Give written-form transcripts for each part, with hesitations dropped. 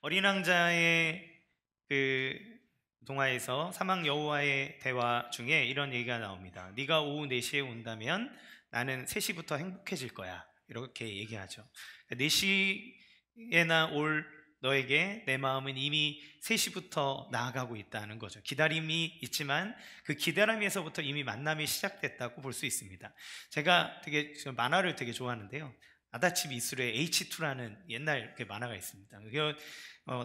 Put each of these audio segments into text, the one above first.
어린 왕자의 그 동화에서 사막 여호와의 대화 중에 이런 얘기가 나옵니다. 네가 오후 4시에 온다면 나는 3시부터 행복해질 거야. 이렇게 얘기하죠. 4시에나 올 너에게 내 마음은 이미 3시부터 나아가고 있다는 거죠. 기다림이 있지만 그 기다림에서부터 이미 만남이 시작됐다고 볼 수 있습니다. 제가 만화를 되게 좋아하는데요. 아다치 미술의 H2라는 옛날 만화가 있습니다.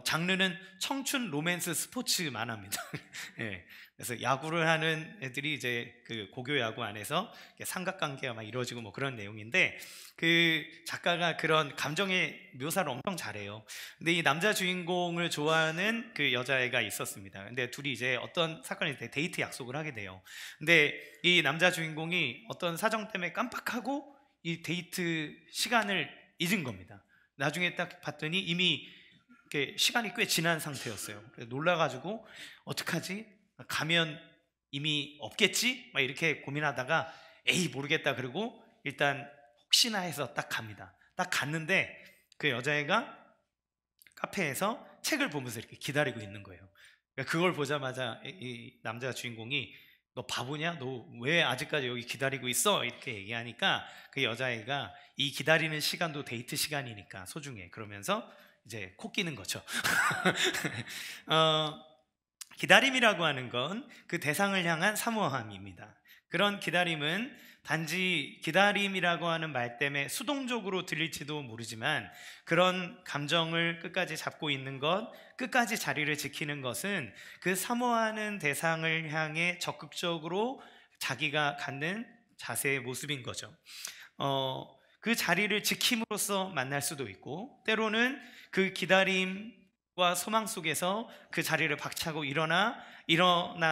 장르는 청춘 로맨스 스포츠 만화입니다. 예, 그래서 야구를 하는 애들이 이제 그 고교 야구 안에서 삼각관계가 막 이루어지고 뭐 그런 내용인데, 그 작가가 그런 감정의 묘사를 엄청 잘해요. 근데 이 남자 주인공을 좋아하는 그 여자애가 있었습니다. 근데 둘이 이제 어떤 사건이 데이트 약속을 하게 돼요. 근데 이 남자 주인공이 어떤 사정 때문에 깜빡하고 이 데이트 시간을 잊은 겁니다. 나중에 딱 봤더니 이미 시간이 꽤 지난 상태였어요. 그래서 놀라가지고 어떡하지? 가면 이미 없겠지? 막 이렇게 고민하다가 에이 모르겠다 그러고 일단 혹시나 해서 딱 갑니다. 딱 갔는데 그 여자애가 카페에서 책을 보면서 이렇게 기다리고 있는 거예요. 그걸 보자마자 이 남자 주인공이 너 바보냐? 너 왜 아직까지 여기 기다리고 있어? 이렇게 얘기하니까 그 여자애가 이 기다리는 시간도 데이트 시간이니까 소중해. 그러면서 이제 코 끼는 거죠. 기다림이라고 하는 건 그 대상을 향한 사모함입니다. 그런 기다림은 단지 기다림이라고 하는 말 때문에 수동적으로 들릴지도 모르지만, 그런 감정을 끝까지 잡고 있는 것, 끝까지 자리를 지키는 것은 그 사모하는 대상을 향해 적극적으로 자기가 갖는 자세의 모습인 거죠. 그 자리를 지킴으로써 만날 수도 있고, 때로는 그 기다림과 소망 속에서 그 자리를 박차고 일어나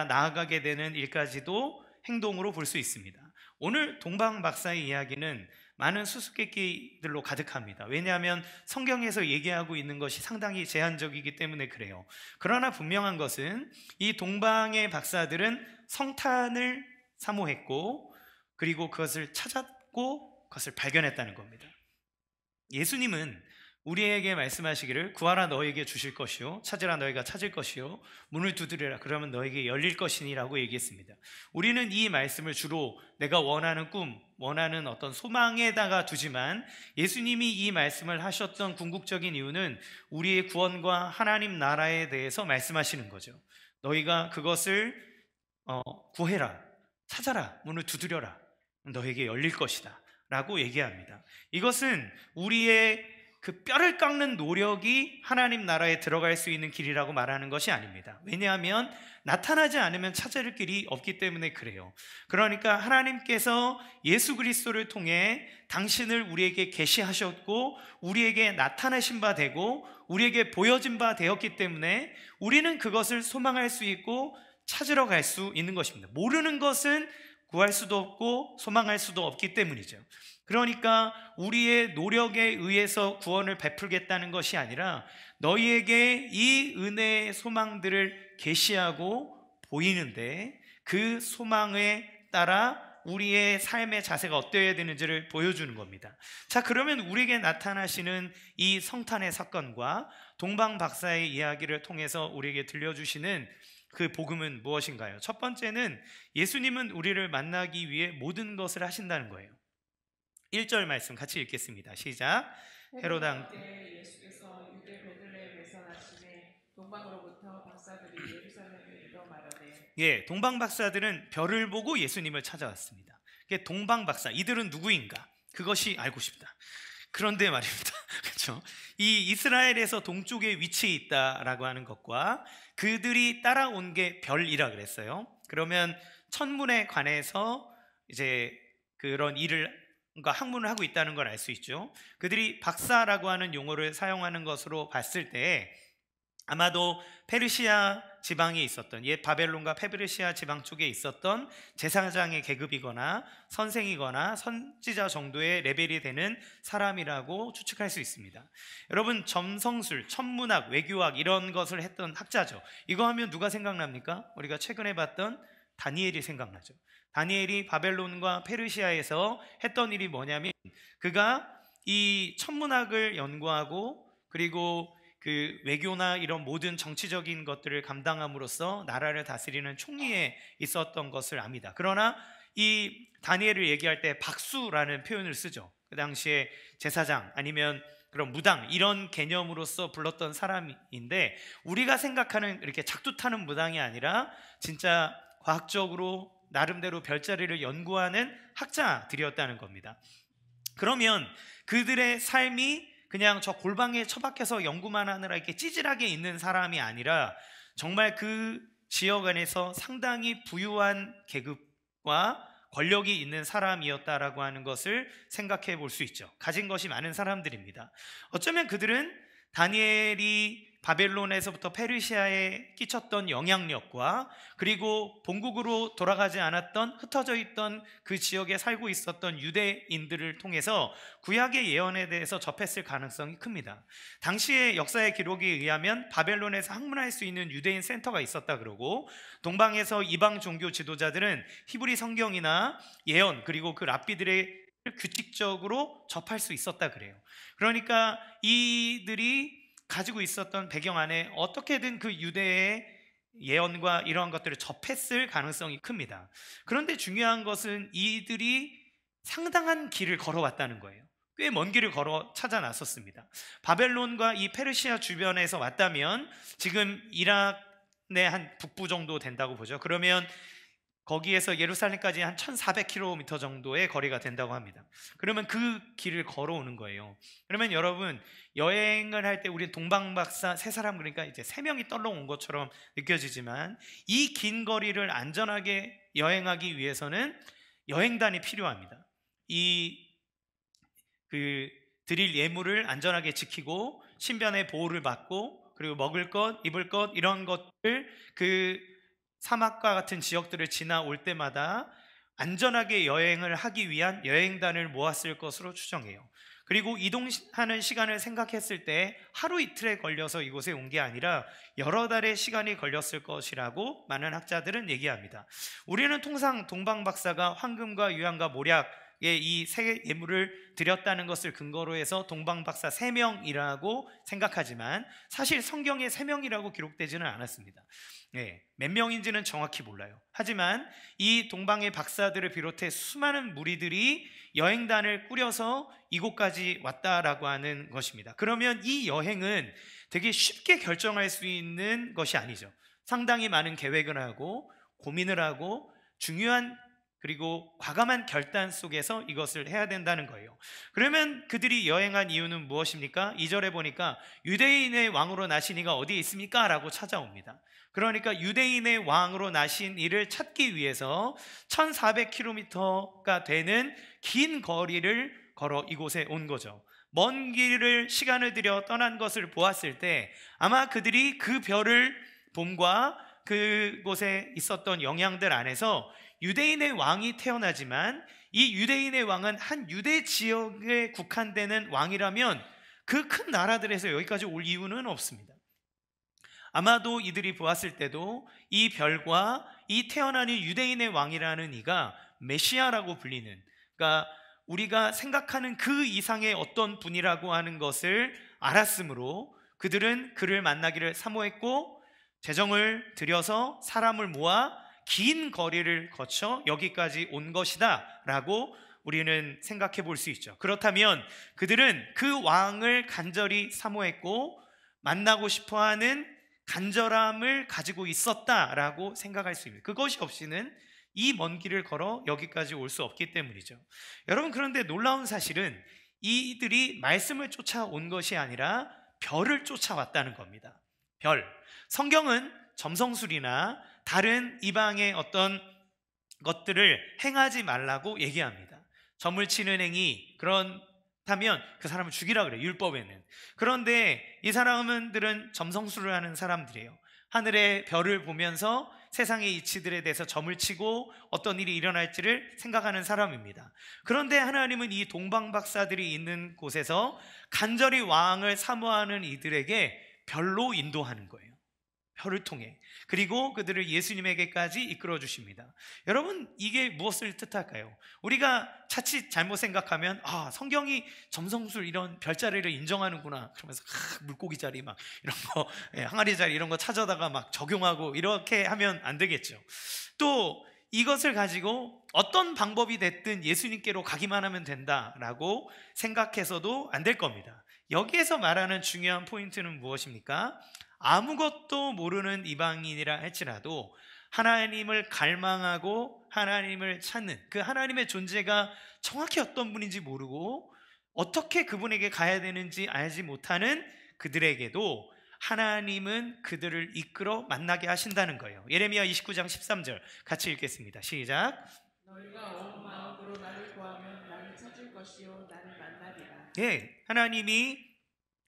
나아가게 되는 일까지도 행동으로 볼 수 있습니다. 오늘 동방 박사의 이야기는 많은 수수께끼들로 가득합니다. 왜냐하면 성경에서 얘기하고 있는 것이 상당히 제한적이기 때문에 그래요. 그러나 분명한 것은 이 동방의 박사들은 성탄을 사모했고, 그리고 그것을 찾았고 그것을 발견했다는 겁니다. 예수님은 우리에게 말씀하시기를 구하라 너에게 주실 것이요 찾으라 너희가 찾을 것이요 문을 두드리라 그러면 너에게 열릴 것이니라고 얘기했습니다. 우리는 이 말씀을 주로 내가 원하는 꿈, 원하는 어떤 소망에다가 두지만, 예수님이 이 말씀을 하셨던 궁극적인 이유는 우리의 구원과 하나님 나라에 대해서 말씀하시는 거죠. 너희가 그것을 구해라, 찾아라, 문을 두드려라, 너에게 열릴 것이다 라고 얘기합니다. 이것은 우리의 그 뼈를 깎는 노력이 하나님 나라에 들어갈 수 있는 길이라고 말하는 것이 아닙니다. 왜냐하면 나타나지 않으면 찾을 길이 없기 때문에 그래요. 그러니까 하나님께서 예수 그리스도를 통해 당신을 우리에게 계시하셨고 우리에게 나타내신 바 되고 우리에게 보여진 바 되었기 때문에 우리는 그것을 소망할 수 있고 찾으러 갈 수 있는 것입니다. 모르는 것은 구할 수도 없고 소망할 수도 없기 때문이죠. 그러니까 우리의 노력에 의해서 구원을 베풀겠다는 것이 아니라 너희에게 이 은혜의 소망들을 계시하고 보이는데, 그 소망에 따라 우리의 삶의 자세가 어떠해야 되는지를 보여주는 겁니다. 자, 그러면 우리에게 나타나시는 이 성탄의 사건과 동방 박사의 이야기를 통해서 우리에게 들려주시는 그 복음은 무엇인가요? 첫 번째는 예수님은 우리를 만나기 위해 모든 것을 하신다는 거예요. 1절 말씀 같이 읽겠습니다. 시작. 헤롯 왕 때 예수께서 유대 베들레헴에서 나시매 동방으로부터 박사들이 예루살렘에 이르러 말하되. 예, 동방 박사들은 별을 보고 예수님을 찾아왔습니다. 동방 박사, 이들은 누구인가? 그것이 알고 싶다. 그런데 말입니다. 그렇죠? 이 이스라엘에서 동쪽에 위치해 있다라고 하는 것과 그들이 따라온 게 별이라 그랬어요. 그러면 천문에 관해서 이제 그런 일을 학문을 하고 있다는 걸 알 수 있죠. 그들이 박사라고 하는 용어를 사용하는 것으로 봤을 때 아마도 페르시아 지방에 있었던, 옛 바벨론과 페르시아 지방 쪽에 있었던 제사장의 계급이거나 선생이거나 선지자 정도의 레벨이 되는 사람이라고 추측할 수 있습니다. 여러분, 점성술, 천문학, 외교학 이런 것을 했던 학자죠. 이거 하면 누가 생각납니까? 우리가 최근에 봤던 다니엘이 생각나죠. 다니엘이 바벨론과 페르시아에서 했던 일이 뭐냐면, 그가 이 천문학을 연구하고 그리고 그 외교나 이런 모든 정치적인 것들을 감당함으로써 나라를 다스리는 총리에 있었던 것을 압니다. 그러나 이 다니엘을 얘기할 때 박수라는 표현을 쓰죠. 그 당시에 제사장 아니면 그런 무당 이런 개념으로서 불렀던 사람인데, 우리가 생각하는 이렇게 작두 타는 무당이 아니라 진짜 과학적으로 나름대로 별자리를 연구하는 학자들이었다는 겁니다. 그러면 그들의 삶이 그냥 저 골방에 처박혀서 연구만 하느라 이렇게 찌질하게 있는 사람이 아니라 정말 그 지역 안에서 상당히 부유한 계급과 권력이 있는 사람이었다라고 하는 것을 생각해 볼 수 있죠. 가진 것이 많은 사람들입니다. 어쩌면 그들은 다니엘이 바벨론에서부터 페르시아에 끼쳤던 영향력과 그리고 본국으로 돌아가지 않았던 흩어져 있던 그 지역에 살고 있었던 유대인들을 통해서 구약의 예언에 대해서 접했을 가능성이 큽니다. 당시의 역사의 기록에 의하면 바벨론에서 학문할 수 있는 유대인 센터가 있었다 그러고, 동방에서 이방 종교 지도자들은 히브리 성경이나 예언 그리고 그 랍비들의 규칙적으로 접할 수 있었다 그래요. 그러니까 이들이 가지고 있었던 배경 안에 어떻게든 그 유대의 예언과 이러한 것들을 접했을 가능성이 큽니다. 그런데 중요한 것은 이들이 상당한 길을 걸어왔다는 거예요. 꽤 먼 길을 걸어 찾아 나섰습니다. 바벨론과 이 페르시아 주변에서 왔다면 지금 이란의 한 북부 정도 된다고 보죠. 그러면 거기에서 예루살렘까지 한 1400km 정도의 거리가 된다고 합니다. 그러면 그 길을 걸어오는 거예요. 그러면 여러분, 여행을 할 때 우리 동방박사 세 사람, 그러니까 이제 세 명이 떨러온 것처럼 느껴지지만 이 긴 거리를 안전하게 여행하기 위해서는 여행단이 필요합니다. 드릴 예물을 안전하게 지키고 신변의 보호를 받고 그리고 먹을 것, 입을 것 이런 것들 그 사막과 같은 지역들을 지나올 때마다 안전하게 여행을 하기 위한 여행단을 모았을 것으로 추정해요. 그리고 이동하는 시간을 생각했을 때 하루 이틀에 걸려서 이곳에 온 게 아니라 여러 달의 시간이 걸렸을 것이라고 많은 학자들은 얘기합니다. 우리는 통상 동방박사가 황금과 유향과 모략의 이 세 예물을 드렸다는 것을 근거로 해서 동방박사 3명이라고 생각하지만 사실 성경에 3명이라고 기록되지는 않았습니다. 몇 명인지는 정확히 몰라요. 하지만 이 동방의 박사들을 비롯해 수많은 무리들이 여행단을 꾸려서 이곳까지 왔다라고 하는 것입니다. 그러면 이 여행은 되게 쉽게 결정할 수 있는 것이 아니죠. 상당히 많은 계획을 하고 고민을 하고 중요한 그리고 과감한 결단 속에서 이것을 해야 된다는 거예요. 그러면 그들이 여행한 이유는 무엇입니까? 2절에 보니까 유대인의 왕으로 나신 이가 어디에 있습니까? 라고 찾아옵니다. 그러니까 유대인의 왕으로 나신 이를 찾기 위해서 1400km가 되는 긴 거리를 걸어 이곳에 온 거죠. 먼 길을 시간을 들여 떠난 것을 보았을 때 아마 그들이 그 별을 봄과 그곳에 있었던 영향들 안에서 유대인의 왕이 태어나지만 이 유대인의 왕은 한 유대 지역에 국한되는 왕이라면 그 큰 나라들에서 여기까지 올 이유는 없습니다. 아마도 이들이 보았을 때도 이 별과 이 태어나는 유대인의 왕이라는 이가 메시아라고 불리는, 그러니까 우리가 생각하는 그 이상의 어떤 분이라고 하는 것을 알았으므로 그들은 그를 만나기를 사모했고 재정을 들여서 사람을 모아 긴 거리를 거쳐 여기까지 온 것이다 라고 우리는 생각해 볼 수 있죠. 그렇다면 그들은 그 왕을 간절히 사모했고 만나고 싶어하는 간절함을 가지고 있었다라고 생각할 수 있습니다. 그것이 없이는 이 먼 길을 걸어 여기까지 올 수 없기 때문이죠. 여러분, 그런데 놀라운 사실은 이들이 말씀을 쫓아온 것이 아니라 별을 쫓아왔다는 겁니다. 별. 성경은 점성술이나 다른 이방의 어떤 것들을 행하지 말라고 얘기합니다. 점을 치는 행위, 그렇다면 그 사람을 죽이라 그래요, 율법에는. 그런데 이 사람들은 점성술을 하는 사람들이에요. 하늘의 별을 보면서 세상의 이치들에 대해서 점을 치고 어떤 일이 일어날지를 생각하는 사람입니다. 그런데 하나님은 이 동방박사들이 있는 곳에서 간절히 왕을 사모하는 이들에게 별로 인도하는 거예요. 혀를 통해, 그리고 그들을 예수님에게까지 이끌어 주십니다. 여러분, 이게 무엇을 뜻할까요? 우리가 자칫 잘못 생각하면 성경이 점성술 이런 별자리를 인정하는구나 그러면서 물고기 자리 막 이런 거, 항아리 자리 이런 거 찾아다가 막 적용하고 이렇게 하면 안 되겠죠. 또 이것을 가지고 어떤 방법이 됐든 예수님께로 가기만 하면 된다라고 생각해서도 안 될 겁니다. 여기에서 말하는 중요한 포인트는 무엇입니까? 아무것도 모르는 이방인이라 할지라도 하나님을 갈망하고 하나님을 찾는, 그 하나님의 존재가 정확히 어떤 분인지 모르고 어떻게 그분에게 가야 되는지 알지 못하는 그들에게도 하나님은 그들을 이끌어 만나게 하신다는 거예요. 예레미야 29장 13절 같이 읽겠습니다. 시작. 너희가 온 마음으로 나를 구하면 나를 찾을 것이요 나를 만나리라. 하나님이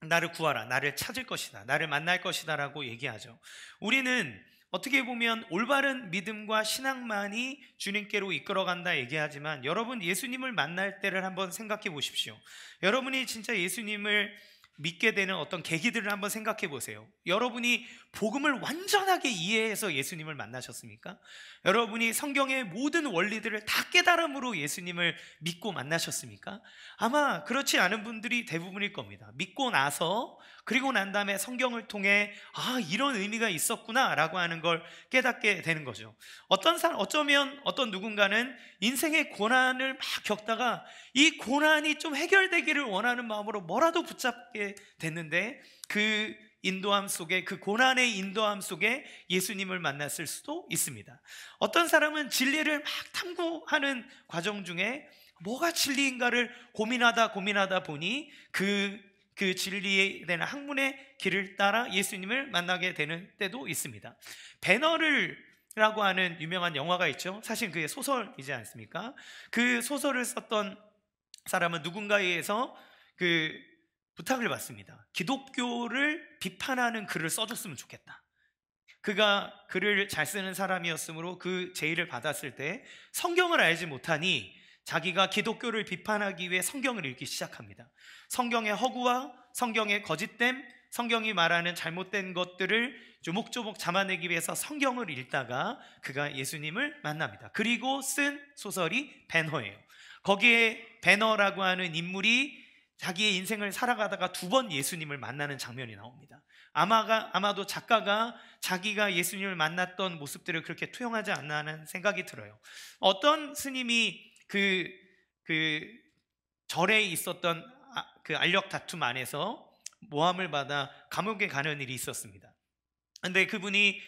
나를 구하라, 나를 찾을 것이다, 나를 만날 것이다 라고 얘기하죠. 우리는 어떻게 보면 올바른 믿음과 신앙만이 주님께로 이끌어간다 얘기하지만, 여러분 예수님을 만날 때를 한번 생각해 보십시오. 여러분이 진짜 예수님을 믿게 되는 어떤 계기들을 한번 생각해 보세요. 여러분이 복음을 완전하게 이해해서 예수님을 만나셨습니까? 여러분이 성경의 모든 원리들을 다 깨달음으로 예수님을 믿고 만나셨습니까? 아마 그렇지 않은 분들이 대부분일 겁니다. 믿고 나서, 그리고 난 다음에 성경을 통해 이런 의미가 있었구나 라고 하는 걸 깨닫게 되는 거죠. 어쩌면 어떤 누군가는 인생의 고난을 막 겪다가 이 고난이 좀 해결되기를 원하는 마음으로 뭐라도 붙잡게 됐는데, 그 인도함 속에, 그 고난의 인도함 속에 예수님을 만났을 수도 있습니다. 어떤 사람은 진리를 막 탐구하는 과정 중에 뭐가 진리인가를 고민하다 보니 그 진리에 대한 학문의 길을 따라 예수님을 만나게 되는 때도 있습니다. 배너라고 하는 유명한 영화가 있죠. 사실 그게 소설이지 않습니까? 그 소설을 썼던 사람은 누군가에 의해서 부탁을 받습니다. 기독교를 비판하는 글을 써줬으면 좋겠다. 그가 글을 잘 쓰는 사람이었으므로 그 제의를 받았을 때 성경을 알지 못하니 자기가 기독교를 비판하기 위해 성경을 읽기 시작합니다. 성경의 허구와 성경의 거짓됨, 성경이 말하는 잘못된 것들을 조목조목 잡아내기 위해서 성경을 읽다가 그가 예수님을 만납니다. 그리고 쓴 소설이 배너예요. 거기에 배너라고 하는 인물이 자기의 인생을 살아가다가 2번 예수님을 만나는 장면이 나옵니다. 아마도 작가가 자기가 예수님을 만났던 모습들을 그렇게 투영하지 않나 하는 생각이 들어요. 어떤 스님이 그 절에 있었던 그 알력 다툼 안에서 모함을 받아 감옥에 가는 일이 있었습니다. 근데 그분이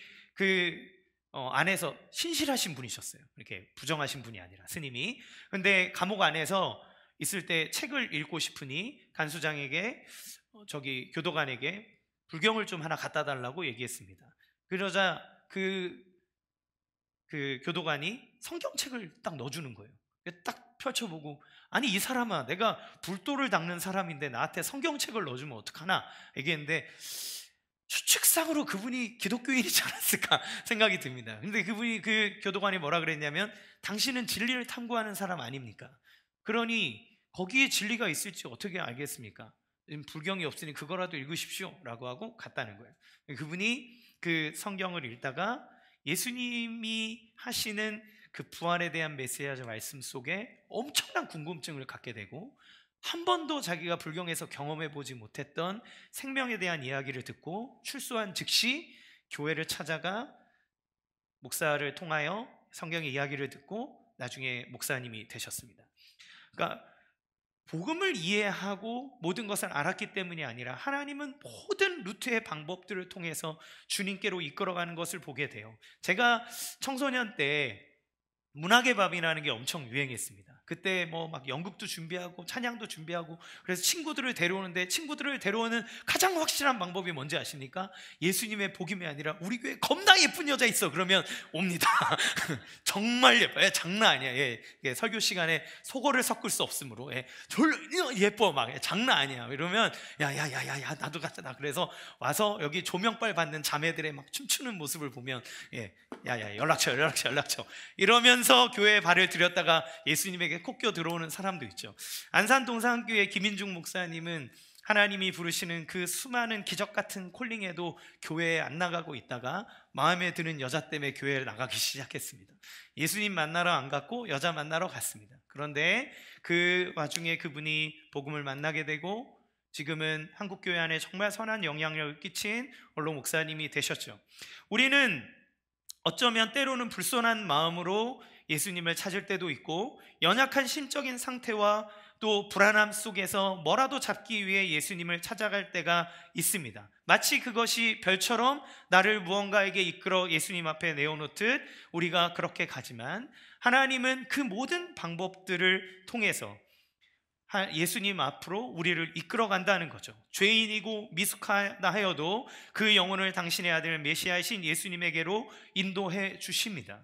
안에서 신실하신 분이셨어요. 이렇게 부정하신 분이 아니라, 스님이. 근데 감옥 안에서 있을 때 책을 읽고 싶으니 간수장에게, 교도관에게 불경을 좀 하나 갖다 달라고 얘기했습니다. 그러자 그 교도관이 성경책을 딱 넣어주는 거예요. 딱 펼쳐보고, 아니 이 사람아, 내가 불도를 닦는 사람인데 나한테 성경책을 넣어주면 어떡하나 얘기했는데, 추측상으로 그분이 기독교인이지 않았을까 생각이 듭니다. 근데 그 교도관이 뭐라 그랬냐면, 당신은 진리를 탐구하는 사람 아닙니까? 그러니 거기에 진리가 있을지 어떻게 알겠습니까? 불경이 없으니 그거라도 읽으십시오 라고 하고 갔다는 거예요. 그분이 그 성경을 읽다가 예수님이 하시는 그 부활에 대한 메시지 말씀 속에 엄청난 궁금증을 갖게 되고, 한 번도 자기가 불경에서 경험해 보지 못했던 생명에 대한 이야기를 듣고 출소한 즉시 교회를 찾아가 목사를 통하여 성경의 이야기를 듣고 나중에 목사님이 되셨습니다. 그러니까 복음을 이해하고 모든 것을 알았기 때문이 아니라, 하나님은 모든 루트의 방법들을 통해서 주님께로 이끌어가는 것을 보게 돼요. 제가 청소년 때 문학의 밤이라는 게 엄청 유행했습니다. 그때 막 연극도 준비하고 찬양도 준비하고, 그래서 친구들을 데려오는데, 친구들을 데려오는 가장 확실한 방법이 뭔지 아십니까? 예수님의 복음이 아니라 우리 교회에 겁나 예쁜 여자 있어 그러면 옵니다. 정말 예뻐요. 장난 아니야. 설교 시간에 속어를 섞을 수 없으므로 예뻐, 막 장난 아니야. 이러면 야야야야 나도 가자. 그래서 와서 여기 조명빨 받는 자매들의 막 춤추는 모습을 보면 야야 연락처 이러면서 교회에 발을 들였다가 예수님에게 콕 껴 들어오는 사람도 있죠. 안산 동산교회 김인중 목사님은 하나님이 부르시는 그 수많은 기적 같은 콜링에도 교회에 안 나가고 있다가 마음에 드는 여자 때문에 교회에 나가기 시작했습니다. 예수님 만나러 안 갔고 여자 만나러 갔습니다. 그런데 그 와중에 그분이 복음을 만나게 되고 지금은 한국교회 안에 정말 선한 영향력을 끼친 원로 목사님이 되셨죠. 우리는 어쩌면 때로는 불손한 마음으로 예수님을 찾을 때도 있고 연약한 심적인 상태와 또 불안함 속에서 뭐라도 잡기 위해 예수님을 찾아갈 때가 있습니다. 마치 그것이 별처럼 나를 무언가에게 이끌어 예수님 앞에 내어놓듯 우리가 그렇게 가지만 하나님은 그 모든 방법들을 통해서 예수님 앞으로 우리를 이끌어 간다는 거죠. 죄인이고 미숙하다 하여도 그 영혼을 당신의 아들 메시아이신 예수님에게로 인도해 주십니다.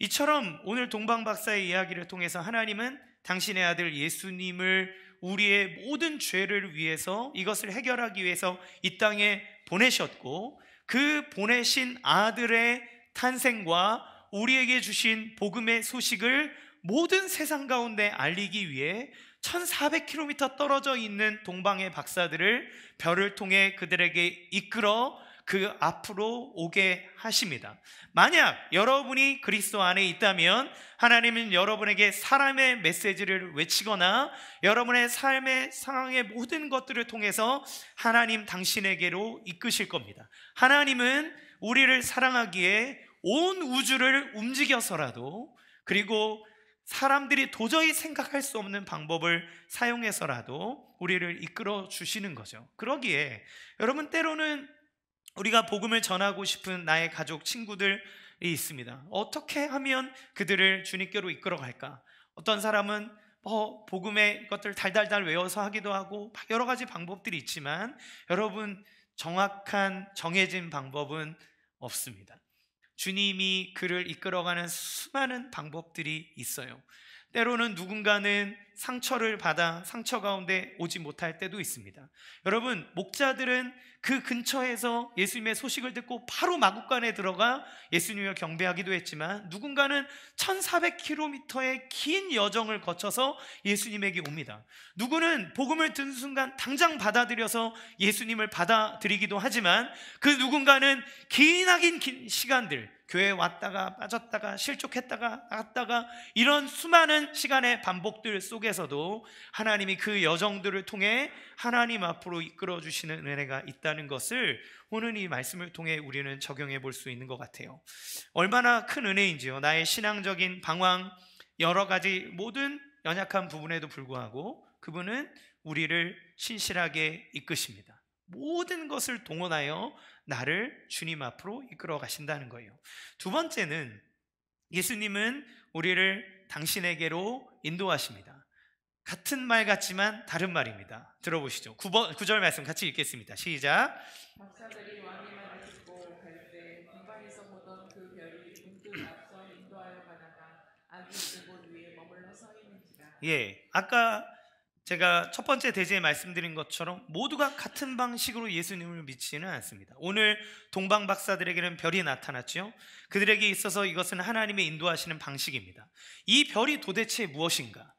이처럼 오늘 동방 박사의 이야기를 통해서 하나님은 당신의 아들 예수님을 우리의 모든 죄를 위해서 이것을 해결하기 위해서 이 땅에 보내셨고 그 보내신 아들의 탄생과 우리에게 주신 복음의 소식을 모든 세상 가운데 알리기 위해 1400km 떨어져 있는 동방의 박사들을 별을 통해 그들에게 이끌어 그 앞으로 오게 하십니다. 만약 여러분이 그리스도 안에 있다면 하나님은 여러분에게 사람의 메시지를 외치거나 여러분의 삶의 상황의 모든 것들을 통해서 하나님 당신에게로 이끄실 겁니다. 하나님은 우리를 사랑하기에 온 우주를 움직여서라도 그리고 사람들이 도저히 생각할 수 없는 방법을 사용해서라도 우리를 이끌어 주시는 거죠. 그러기에 여러분 때로는 우리가 복음을 전하고 싶은 나의 가족, 친구들이 있습니다. 어떻게 하면 그들을 주님께로 이끌어 갈까? 어떤 사람은 복음의 것들 달달달 외워서 하기도 하고 여러 가지 방법들이 있지만 여러분 정확한 정해진 방법은 없습니다. 주님이 그를 이끌어가는 수많은 방법들이 있어요. 때로는 누군가는 상처를 받아 상처 가운데 오지 못할 때도 있습니다. 여러분, 목자들은 그 근처에서 예수님의 소식을 듣고 바로 마국간에 들어가 예수님을 경배하기도 했지만 누군가는 1400km의 긴 여정을 거쳐서 예수님에게 옵니다. 누구는 복음을 듣는 순간 당장 받아들여서 예수님을 받아들이기도 하지만 그 누군가는 기나긴 긴 시간들 교회에 왔다가 빠졌다가 실족했다가 나갔다가 이런 수많은 시간의 반복들 속에서도 하나님이 그 여정들을 통해 하나님 앞으로 이끌어 주시는 은혜가 있다는 것을 오늘 이 말씀을 통해 우리는 적용해 볼 수 있는 것 같아요. 얼마나 큰 은혜인지요. 나의 신앙적인 방황 여러 가지 모든 연약한 부분에도 불구하고 그분은 우리를 신실하게 이끄십니다. 모든 것을 동원하여 나를 주님 앞으로 이끌어 가신다는 거예요. 두 번째는 예수님은 우리를 당신에게로 인도하십니다. 같은 말 같지만 다른 말입니다. 들어보시죠. 9절 말씀 같이 읽겠습니다. 시작. 박사들이 왕의 말을 듣고 갈 때 동방에서 보던 그 별이 문득 앞서 인도하여 가다가 안쪽 그곳 위에 머물러 서 있는지라. 아까 제가 첫 번째 대제에 말씀드린 것처럼 모두가 같은 방식으로 예수님을 믿지는 않습니다. 오늘 동방 박사들에게는 별이 나타났죠. 그들에게 있어서 이것은 하나님의 인도하시는 방식입니다. 이 별이 도대체 무엇인가?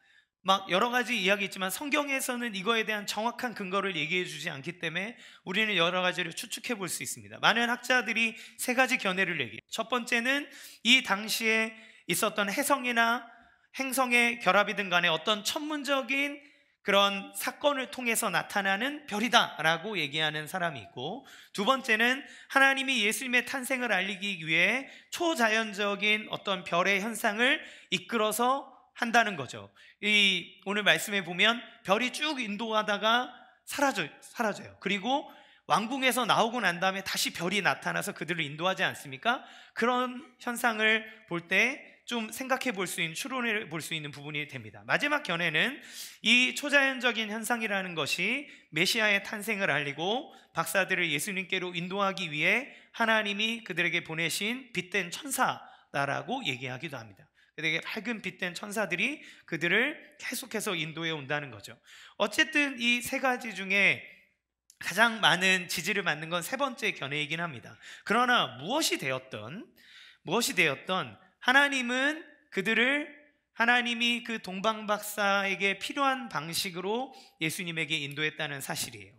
막 여러 가지 이야기 있지만 성경에서는 이거에 대한 정확한 근거를 얘기해 주지 않기 때문에 우리는 여러 가지를 추측해 볼 수 있습니다. 많은 학자들이 세 가지 견해를 얘기해요. 첫 번째는 이 당시에 있었던 해성이나 행성의 결합이든 간에 어떤 천문적인 그런 사건을 통해서 나타나는 별이다 라고 얘기하는 사람이 있고, 두 번째는 하나님이 예수님의 탄생을 알리기 위해 초자연적인 어떤 별의 현상을 이끌어서 한다는 거죠. 이 오늘 말씀에 보면 별이 쭉 인도하다가 사라져요. 그리고 왕궁에서 나오고 난 다음에 다시 별이 나타나서 그들을 인도하지 않습니까? 그런 현상을 볼 때 좀 생각해 볼 수 있는, 추론해 볼 수 있는 부분이 됩니다. 마지막 견해는 이 초자연적인 현상이라는 것이 메시아의 탄생을 알리고 박사들을 예수님께로 인도하기 위해 하나님이 그들에게 보내신 빛된 천사다라고 얘기하기도 합니다. 되게 밝은 빛된 천사들이 그들을 계속해서 인도해 온다는 거죠. 어쨌든 이 세 가지 중에 가장 많은 지지를 받는 건 세 번째 견해이긴 합니다. 그러나 무엇이 되었던 하나님은 그들을 하나님이 그 동방박사에게 필요한 방식으로 예수님에게 인도했다는 사실이에요.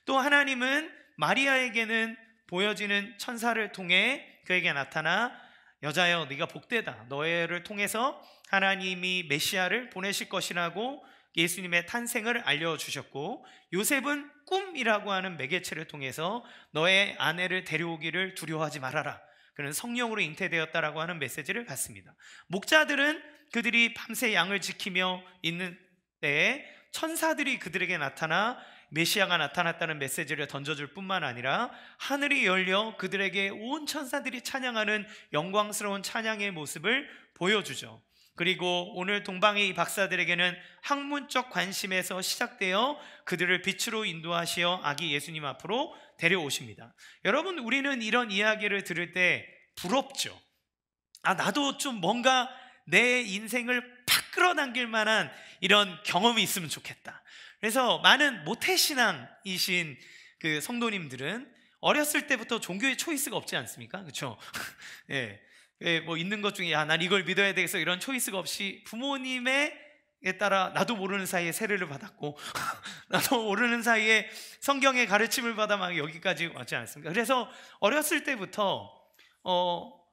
또 하나님은 마리아에게는 보여지는 천사를 통해 그에게 나타나 여자여 네가 복되다, 너를 통해서 하나님이 메시아를 보내실 것이라고 예수님의 탄생을 알려주셨고, 요셉은 꿈이라고 하는 매개체를 통해서 너의 아내를 데려오기를 두려워하지 말아라, 그는 성령으로 잉태되었다라고 하는 메시지를 받습니다. 목자들은 그들이 밤새 양을 지키며 있는 때에 천사들이 그들에게 나타나 메시아가 나타났다는 메시지를 던져줄 뿐만 아니라 하늘이 열려 그들에게 온 천사들이 찬양하는 영광스러운 찬양의 모습을 보여주죠. 그리고 오늘 동방의 박사들에게는 학문적 관심에서 시작되어 그들을 빛으로 인도하시어 아기 예수님 앞으로 데려오십니다. 여러분, 우리는 이런 이야기를 들을 때 부럽죠. 나도 좀 뭔가 내 인생을 팍 끌어당길 만한 이런 경험이 있으면 좋겠다. 그래서 많은 모태신앙이신 그 성도님들은 어렸을 때부터 종교의 초이스가 없지 않습니까? 그렇죠? 예. 뭐 있는 것 중에 난 이걸 믿어야 되겠어, 이런 초이스가 없이 부모님에 따라 나도 모르는 사이에 세례를 받았고 나도 모르는 사이에 성경의 가르침을 받아 막 여기까지 왔지 않습니까? 그래서 어렸을 때부터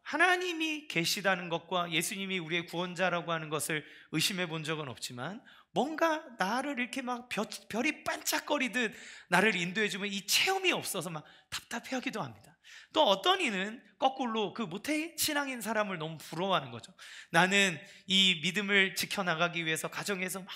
하나님이 계시다는 것과 예수님이 우리의 구원자라고 하는 것을 의심해 본 적은 없지만, 뭔가 나를 이렇게 막 별이 반짝거리듯 나를 인도해 주면 이 체험이 없어서 막 답답해하기도 합니다. 또 어떤 이는 거꾸로 그 모태신앙인 사람을 너무 부러워하는 거죠. 나는 이 믿음을 지켜나가기 위해서 가정에서 막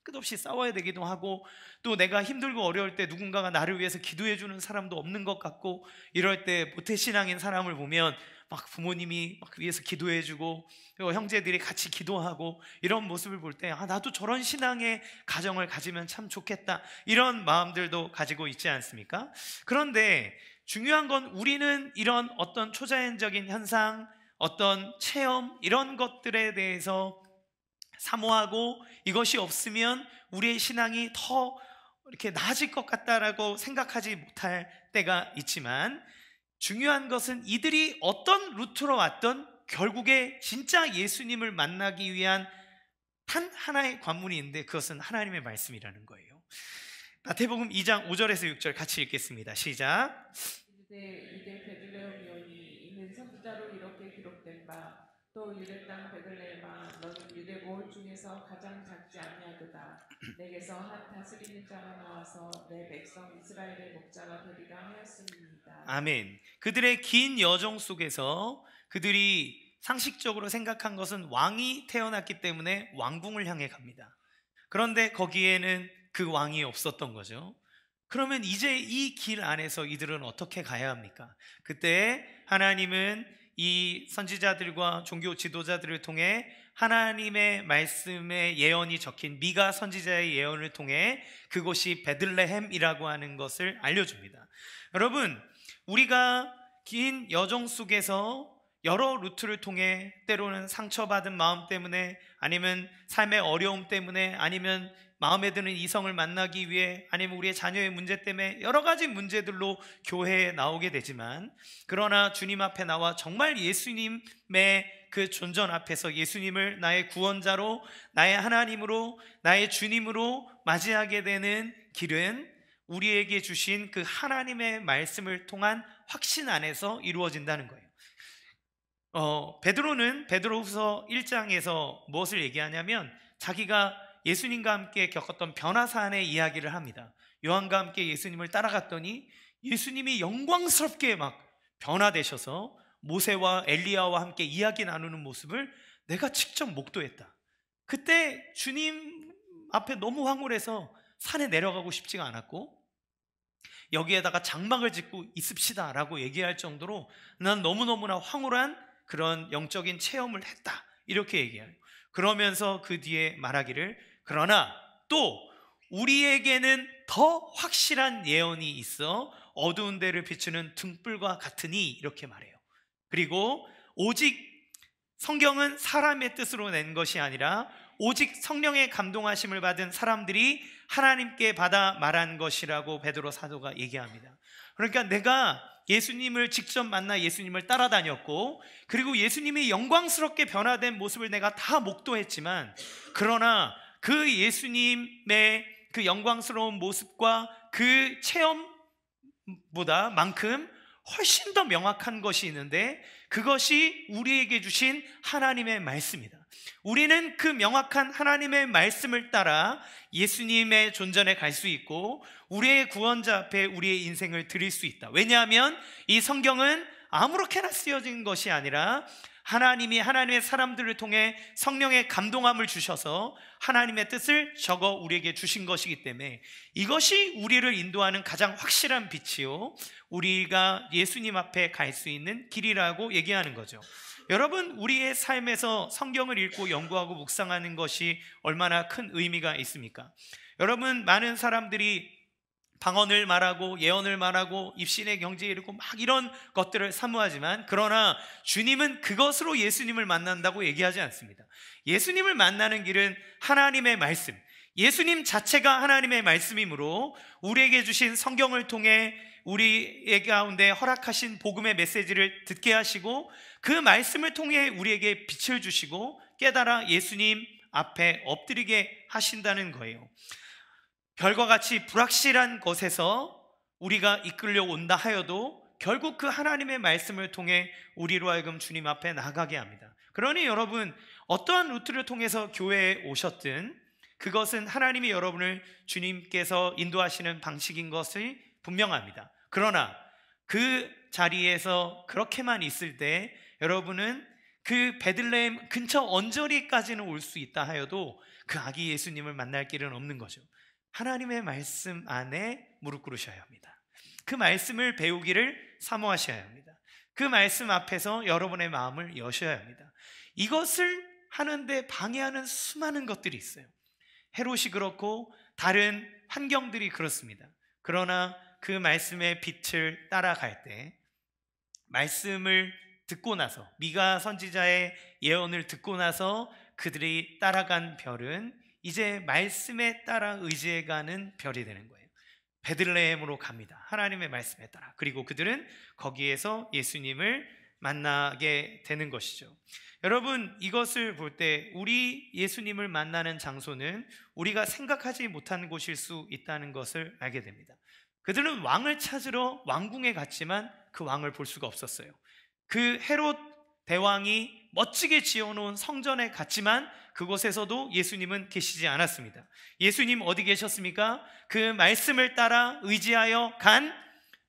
끝없이 싸워야 되기도 하고, 또 내가 힘들고 어려울 때 누군가가 나를 위해서 기도해 주는 사람도 없는 것 같고, 이럴 때 모태신앙인 사람을 보면 막 부모님이 막 위해서 기도해 주고 그리고 형제들이 같이 기도하고 이런 모습을 볼 때 나도 저런 신앙의 가정을 가지면 참 좋겠다, 이런 마음들도 가지고 있지 않습니까? 그런데 중요한 건 우리는 이런 어떤 초자연적인 현상, 어떤 체험, 이런 것들에 대해서 사모하고 이것이 없으면 우리의 신앙이 더 이렇게 나아질 것 같다라고 생각하지 못할 때가 있지만, 중요한 것은 이들이 어떤 루트로 왔던 결국에 진짜 예수님을 만나기 위한 단 하나의 관문이 있는데 그것은 하나님의 말씀이라는 거예요. 마태복음 2장 5절에서 6절 같이 읽겠습니다. 시작. 이제 베들레헴이오니 이는 선지자로 이렇게 기록된 바 또 유대 땅 베들레헴아 너는 유대 고을 중에서 가장 작지 아니하도다. 내게서 한 다스리는 자가 나와서 내 백성 이스라엘의 목자가 되리라 하였음이니이다. 아멘. 그들의 긴 여정 속에서 그들이 상식적으로 생각한 것은 왕이 태어났기 때문에 왕궁을 향해 갑니다. 그런데 거기에는 그 왕이 없었던 거죠. 그러면 이제 이 길 안에서 이들은 어떻게 가야 합니까? 그때 하나님은 이 선지자들과 종교 지도자들을 통해 하나님의 말씀의 예언이 적힌 미가 선지자의 예언을 통해 그곳이 베들레헴이라고 하는 것을 알려줍니다. 여러분, 우리가 긴 여정 속에서 여러 루트를 통해 때로는 상처받은 마음 때문에, 아니면 삶의 어려움 때문에, 아니면 마음에 드는 이성을 만나기 위해, 아니면 우리의 자녀의 문제 때문에 여러 가지 문제들로 교회에 나오게 되지만, 그러나 주님 앞에 나와 정말 예수님의 그 존전 앞에서 예수님을 나의 구원자로, 나의 하나님으로, 나의 주님으로 맞이하게 되는 길은 우리에게 주신 그 하나님의 말씀을 통한 확신 안에서 이루어진다는 거예요. 베드로는 베드로후서 1장에서 무엇을 얘기하냐면 자기가 예수님과 함께 겪었던 변화 사안의 이야기를 합니다. 요한과 함께 예수님을 따라갔더니 예수님이 영광스럽게 막 변화되셔서 모세와 엘리야와 함께 이야기 나누는 모습을 내가 직접 목도했다. 그때 주님 앞에 너무 황홀해서 산에 내려가고 싶지가 않았고, 여기에다가 장막을 짓고 있읍시다 라고 얘기할 정도로 난 너무너무나 황홀한 그런 영적인 체험을 했다, 이렇게 얘기해요. 그러면서 그 뒤에 말하기를, 그러나 또 우리에게는 더 확실한 예언이 있어 어두운 데를 비추는 등불과 같으니, 이렇게 말해요. 그리고 오직 성경은 사람의 뜻으로 낸 것이 아니라 오직 성령의 감동하심을 받은 사람들이 하나님께 받아 말한 것이라고 베드로 사도가 얘기합니다. 그러니까 내가 예수님을 직접 만나 예수님을 따라다녔고, 그리고 예수님이 영광스럽게 변화된 모습을 내가 다 목도했지만, 그러나 그 예수님의 그 영광스러운 모습과 그 체험보다 만큼 훨씬 더 명확한 것이 있는데, 그것이 우리에게 주신 하나님의 말씀이다. 우리는 그 명확한 하나님의 말씀을 따라 예수님의 존전에 갈 수 있고, 우리의 구원자 앞에 우리의 인생을 드릴 수 있다. 왜냐하면 이 성경은 아무렇게나 쓰여진 것이 아니라 하나님이 하나님의 사람들을 통해 성령의 감동함을 주셔서 하나님의 뜻을 적어 우리에게 주신 것이기 때문에 이것이 우리를 인도하는 가장 확실한 빛이요, 우리가 예수님 앞에 갈 수 있는 길이라고 얘기하는 거죠. 여러분, 우리의 삶에서 성경을 읽고 연구하고 묵상하는 것이 얼마나 큰 의미가 있습니까? 여러분, 많은 사람들이 방언을 말하고 예언을 말하고 입신의 경지에 이르고 막 이런 것들을 사모하지만, 그러나 주님은 그것으로 예수님을 만난다고 얘기하지 않습니다. 예수님을 만나는 길은 하나님의 말씀, 예수님 자체가 하나님의 말씀이므로 우리에게 주신 성경을 통해 우리의 가운데 허락하신 복음의 메시지를 듣게 하시고, 그 말씀을 통해 우리에게 빛을 주시고 깨달아 예수님 앞에 엎드리게 하신다는 거예요. 별과 같이 불확실한 것에서 우리가 이끌려 온다 하여도 결국 그 하나님의 말씀을 통해 우리로 하여금 주님 앞에 나가게 합니다. 그러니 여러분, 어떠한 루트를 통해서 교회에 오셨든 그것은 하나님이 여러분을 주님께서 인도하시는 방식인 것이 분명합니다. 그러나 그 자리에서 그렇게만 있을 때 여러분은 그 베들레헴 근처 언저리까지는 올 수 있다 하여도 그 아기 예수님을 만날 길은 없는 거죠. 하나님의 말씀 안에 무릎 꿇으셔야 합니다. 그 말씀을 배우기를 사모하셔야 합니다. 그 말씀 앞에서 여러분의 마음을 여셔야 합니다. 이것을 하는데 방해하는 수많은 것들이 있어요. 헤롯이 그렇고 다른 환경들이 그렇습니다. 그러나 그 말씀의 빛을 따라갈 때, 말씀을 듣고 나서, 미가 선지자의 예언을 듣고 나서 그들이 따라간 별은 이제 말씀에 따라 의지해가는 별이 되는 거예요. 베들레헴으로 갑니다. 하나님의 말씀에 따라. 그리고 그들은 거기에서 예수님을 만나게 되는 것이죠. 여러분, 이것을 볼 때 우리 예수님을 만나는 장소는 우리가 생각하지 못한 곳일 수 있다는 것을 알게 됩니다. 그들은 왕을 찾으러 왕궁에 갔지만 그 왕을 볼 수가 없었어요. 그 헤롯 대왕이 멋지게 지어놓은 성전에 갔지만 그곳에서도 예수님은 계시지 않았습니다. 예수님 어디 계셨습니까? 그 말씀을 따라 의지하여 간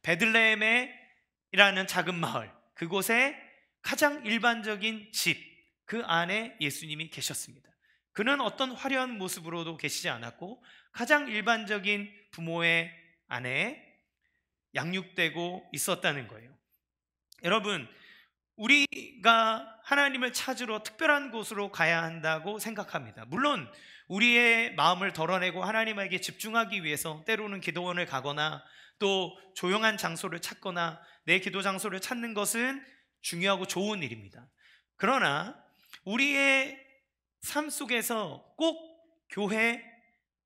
베들레헴이라는 작은 마을, 그곳에 가장 일반적인 집, 그 안에 예수님이 계셨습니다. 그는 어떤 화려한 모습으로도 계시지 않았고 가장 일반적인 부모의 안에 양육되고 있었다는 거예요. 여러분, 우리가 하나님을 찾으러 특별한 곳으로 가야 한다고 생각합니다. 물론 우리의 마음을 덜어내고 하나님에게 집중하기 위해서 때로는 기도원을 가거나 또 조용한 장소를 찾거나 내 기도 장소를 찾는 것은 중요하고 좋은 일입니다. 그러나 우리의 삶 속에서 꼭 교회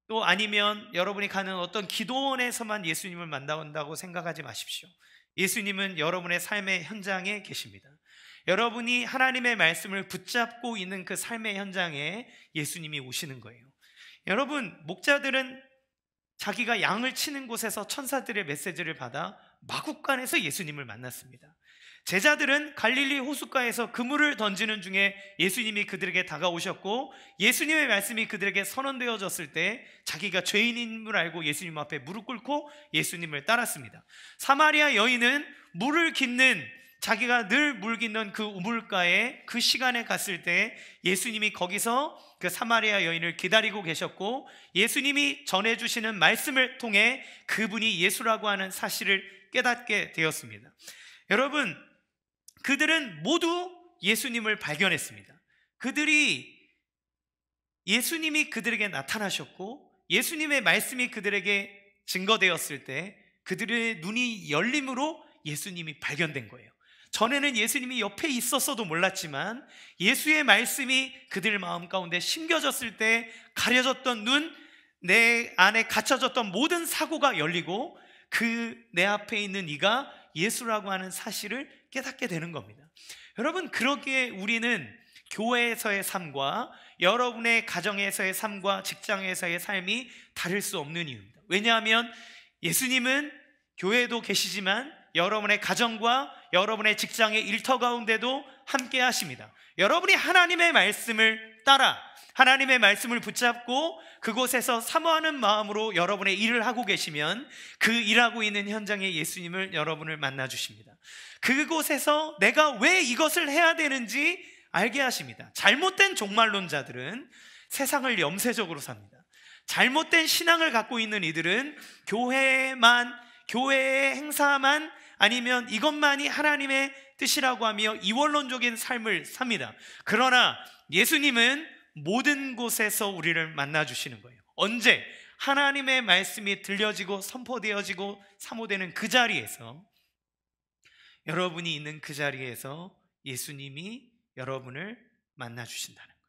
또 아니면 여러분이 가는 어떤 기도원에서만 예수님을 만나온다고 생각하지 마십시오. 예수님은 여러분의 삶의 현장에 계십니다. 여러분이 하나님의 말씀을 붙잡고 있는 그 삶의 현장에 예수님이 오시는 거예요. 여러분, 목자들은 자기가 양을 치는 곳에서 천사들의 메시지를 받아 마국간에서 예수님을 만났습니다. 제자들은 갈릴리 호숫가에서 그물을 던지는 중에 예수님이 그들에게 다가오셨고 예수님의 말씀이 그들에게 선언되어졌을 때 자기가 죄인인 줄 알고 예수님 앞에 무릎 꿇고 예수님을 따랐습니다. 사마리아 여인은 물을 깃는, 자기가 늘 물 깃는 그 우물가에 그 시간에 갔을 때 예수님이 거기서 그 사마리아 여인을 기다리고 계셨고 예수님이 전해주시는 말씀을 통해 그분이 예수라고 하는 사실을 깨닫게 되었습니다. 여러분, 그들은 모두 예수님을 발견했습니다. 그들이 예수님이 그들에게 나타나셨고 예수님의 말씀이 그들에게 증거되었을 때 그들의 눈이 열림으로 예수님이 발견된 거예요. 전에는 예수님이 옆에 있었어도 몰랐지만 예수의 말씀이 그들 마음 가운데 심겨졌을 때 가려졌던 눈, 내 안에 갇혀졌던 모든 사고가 열리고 그 내 앞에 있는 이가 예수라고 하는 사실을 깨닫게 되는 겁니다. 여러분, 그러기에 우리는 교회에서의 삶과 여러분의 가정에서의 삶과 직장에서의 삶이 다를 수 없는 이유입니다. 왜냐하면 예수님은 교회에도 계시지만 여러분의 가정과 여러분의 직장의 일터 가운데도 함께 하십니다. 여러분이 하나님의 말씀을 따라 하나님의 말씀을 붙잡고 그곳에서 사모하는 마음으로 여러분의 일을 하고 계시면 그 일하고 있는 현장에 예수님을 여러분을 만나 주십니다. 그곳에서 내가 왜 이것을 해야 되는지 알게 하십니다. 잘못된 종말론자들은 세상을 염세적으로 삽니다. 잘못된 신앙을 갖고 있는 이들은 교회의 행사만 아니면 이것만이 하나님의 뜻이라고 하며 이원론적인 삶을 삽니다. 그러나 예수님은 모든 곳에서 우리를 만나 주시는 거예요. 언제? 하나님의 말씀이 들려지고 선포되어지고 사모되는 그 자리에서, 여러분이 있는 그 자리에서 예수님이 여러분을 만나 주신다는 거예요.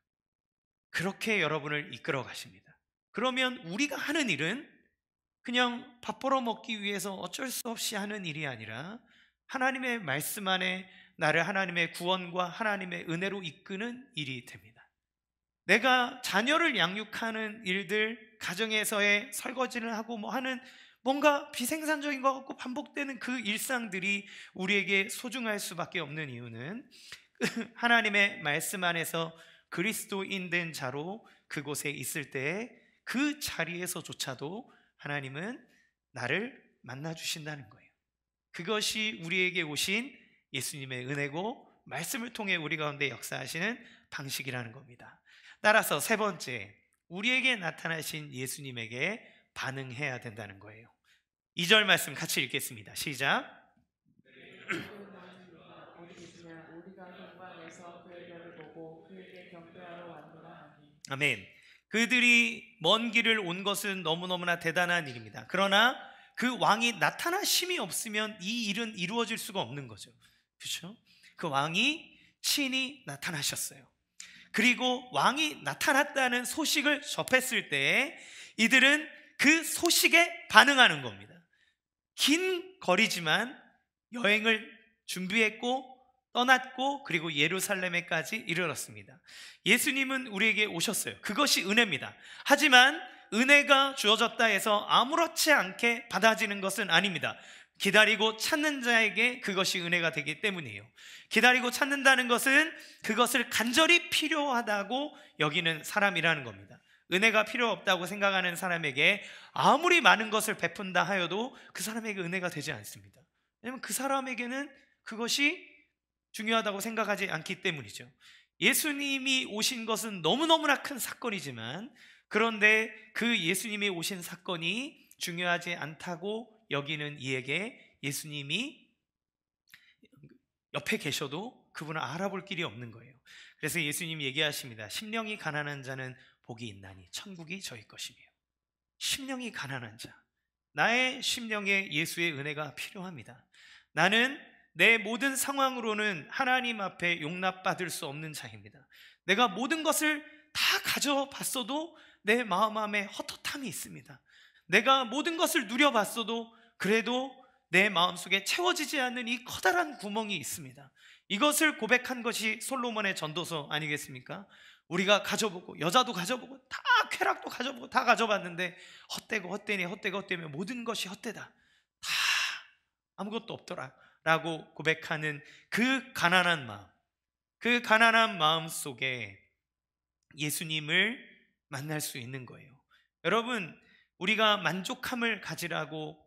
그렇게 여러분을 이끌어 가십니다. 그러면 우리가 하는 일은 그냥 밥 벌어 먹기 위해서 어쩔 수 없이 하는 일이 아니라 하나님의 말씀 안에 나를 하나님의 구원과 하나님의 은혜로 이끄는 일이 됩니다. 내가 자녀를 양육하는 일들, 가정에서의 설거지를 하고 뭐 하는 뭔가 비생산적인 것 같고 반복되는 그 일상들이 우리에게 소중할 수밖에 없는 이유는 하나님의 말씀 안에서 그리스도인 된 자로 그곳에 있을 때 그 자리에서조차도 하나님은 나를 만나 주신다는 거예요. 그것이 우리에게 오신 예수님의 은혜고 말씀을 통해 우리 가운데 역사하시는 방식이라는 겁니다. 따라서 세 번째, 우리에게 나타나신 예수님에게 반응해야 된다는 거예요. 2절 말씀 같이 읽겠습니다. 시작. 우리가 동방에서 그의 별을 보고 그에게 경배하러 왔노라 하니. 아멘. 그들이 먼 길을 온 것은 너무너무나 대단한 일입니다. 그러나 그 왕이 나타나심이 없으면 이 일은 이루어질 수가 없는 거죠. 그렇죠? 그 왕이 친히 나타나셨어요. 그리고 왕이 나타났다는 소식을 접했을 때 이들은 그 소식에 반응하는 겁니다. 긴 거리지만 여행을 준비했고 떠났고 그리고 예루살렘에까지 이르렀습니다. 예수님은 우리에게 오셨어요. 그것이 은혜입니다. 하지만 은혜가 주어졌다 해서 아무렇지 않게 받아지는 것은 아닙니다. 기다리고 찾는 자에게 그것이 은혜가 되기 때문이에요. 기다리고 찾는다는 것은 그것을 간절히 필요하다고 여기는 사람이라는 겁니다. 은혜가 필요 없다고 생각하는 사람에게 아무리 많은 것을 베푼다 하여도 그 사람에게 은혜가 되지 않습니다. 왜냐하면 그 사람에게는 그것이 중요하다고 생각하지 않기 때문이죠. 예수님이 오신 것은 너무너무나 큰 사건이지만 그런데 그 예수님이 오신 사건이 중요하지 않다고 여기는 이에게 예수님이 옆에 계셔도 그분을 알아볼 길이 없는 거예요. 그래서 예수님이 얘기하십니다. 심령이 가난한 자는 복이 있나니 천국이 저희 것이며. 심령이 가난한 자, 나의 심령에 예수의 은혜가 필요합니다. 나는 내 모든 상황으로는 하나님 앞에 용납받을 수 없는 자입니다. 내가 모든 것을 다 가져봤어도 내 마음 안에 헛헛함이 있습니다. 내가 모든 것을 누려봤어도 그래도 내 마음속에 채워지지 않는 이 커다란 구멍이 있습니다. 이것을 고백한 것이 솔로몬의 전도서 아니겠습니까? 우리가 가져보고 여자도 가져보고 다 쾌락도 가져보고 다 가져봤는데 헛되고 헛되니 헛되고 헛되며 모든 것이 헛되다, 다 아무것도 없더라 라고 고백하는 그 가난한 마음, 그 가난한 마음 속에 예수님을 만날 수 있는 거예요. 여러분, 우리가 만족함을 가지라고